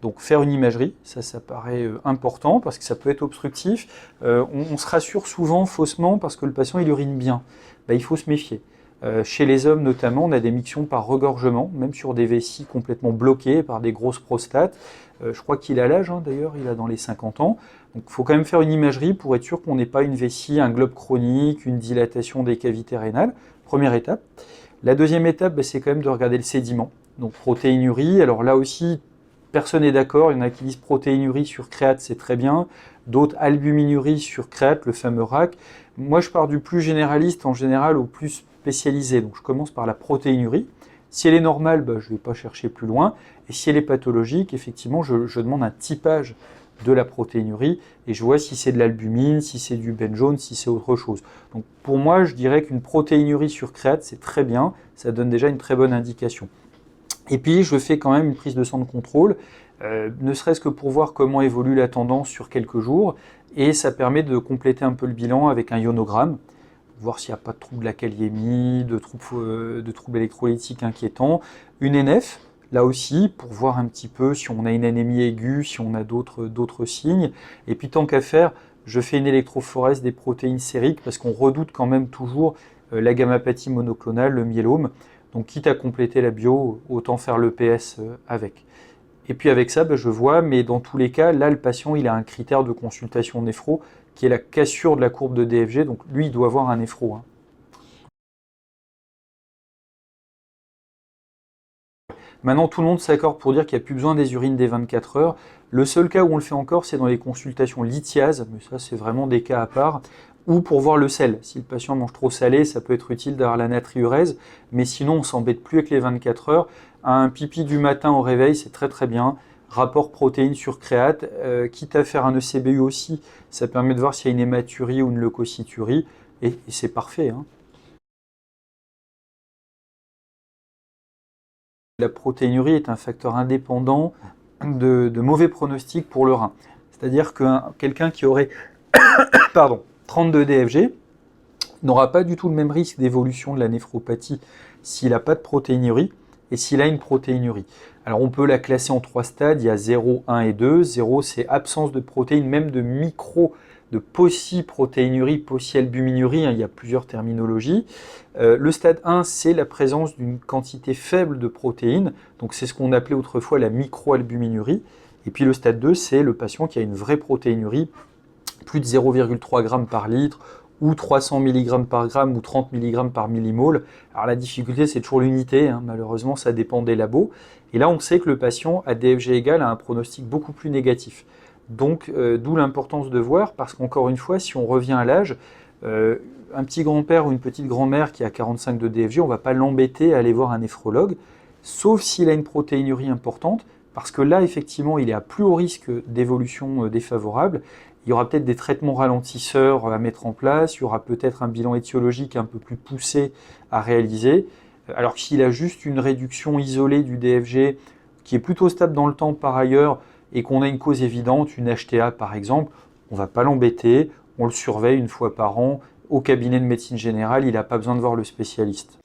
Donc faire une imagerie, ça paraît important parce que ça peut être obstructif. On se rassure souvent faussement parce que le patient il urine bien. Ben, il faut se méfier. Chez les hommes notamment, on a des mictions par regorgement, même sur des vessies complètement bloquées par des grosses prostates. Je crois qu'il a l'âge, hein, d'ailleurs, il a dans les 50 ans. Donc il faut quand même faire une imagerie pour être sûr qu'on n'ait pas une vessie, un globe chronique, une dilatation des cavités rénales. Première étape. La deuxième étape, c'est quand même de regarder le sédiment. Donc protéinurie, alors là aussi, personne n'est d'accord. Il y en a qui disent protéinurie sur créate, c'est très bien. D'autres albuminurie sur créate, le fameux RAC. Moi, je pars du plus généraliste en général au plus spécialisé. Donc je commence par la protéinurie. Si elle est normale, je ne vais pas chercher plus loin. Et si elle est pathologique, effectivement, je demande un typage de la protéinurie et je vois si c'est de l'albumine, si c'est du benzone, si c'est autre chose. Donc pour moi, je dirais qu'une protéinurie sur créate, c'est très bien. Ça donne déjà une très bonne indication. Et puis, je fais quand même une prise de sang de contrôle, ne serait-ce que pour voir comment évolue la tendance sur quelques jours. Et ça permet de compléter un peu le bilan avec un ionogramme, voir s'il n'y a pas de trouble de la kaliémie, de troubles électrolytiques inquiétants. Une NF, là aussi, pour voir un petit peu si on a une anémie aiguë, si on a d'autres signes. Et puis, tant qu'à faire, je fais une électrophorèse des protéines sériques parce qu'on redoute quand même toujours la gammapathie monoclonale, le myélome. Donc, quitte à compléter la bio, autant faire l'EPS avec. Et puis avec ça, je vois, mais dans tous les cas, là, le patient, il a un critère de consultation néphro qui est la cassure de la courbe de DFG. Donc lui, il doit avoir un néphro. Maintenant, tout le monde s'accorde pour dire qu'il n'y a plus besoin des urines des 24 heures. Le seul cas où on le fait encore, c'est dans les consultations lithiase, mais ça, c'est vraiment des cas à part, ou pour voir le sel. Si le patient mange trop salé, ça peut être utile d'avoir la natriurèse, mais sinon, on ne s'embête plus avec les 24 heures. Un pipi du matin au réveil, c'est très très bien. Rapport protéines sur créate, quitte à faire un ECBU aussi, ça permet de voir s'il y a une hématurie ou une leucocyturie, et c'est parfait. La protéinurie est un facteur indépendant de mauvais pronostics pour le rein. C'est-à-dire que quelqu'un qui aurait 32 DFG n'aura pas du tout le même risque d'évolution de la néphropathie s'il n'a pas de protéinurie et s'il a une protéinurie. Alors on peut la classer en 3 stades, il y a 0, 1 et 2. 0 c'est absence de protéines, même de possiprotéinurie, possialbuminurie, il y a plusieurs terminologies. Le stade 1, c'est la présence d'une quantité faible de protéines, donc c'est ce qu'on appelait autrefois la microalbuminurie. Et puis le stade 2, c'est le patient qui a une vraie protéinurie, plus de 0,3 g par litre, ou 300 mg par gramme, ou 30 mg par millimole. Alors la difficulté, c'est toujours l'unité, malheureusement ça dépend des labos. Et là, on sait que le patient à DFG égal a un pronostic beaucoup plus négatif. Donc, d'où l'importance de voir, parce qu'encore une fois, si on revient à l'âge, un petit grand-père ou une petite grand-mère qui a 45 de DFG, on ne va pas l'embêter à aller voir un néphrologue, sauf s'il a une protéinurie importante, parce que là, effectivement, il est à plus haut risque d'évolution défavorable. Il y aura peut-être des traitements ralentisseurs à mettre en place, il y aura peut-être un bilan étiologique un peu plus poussé à réaliser, alors que s'il a juste une réduction isolée du DFG, qui est plutôt stable dans le temps par ailleurs, et qu'on a une cause évidente, une HTA par exemple, on ne va pas l'embêter, on le surveille une fois par an. Au cabinet de médecine générale, il n'a pas besoin de voir le spécialiste.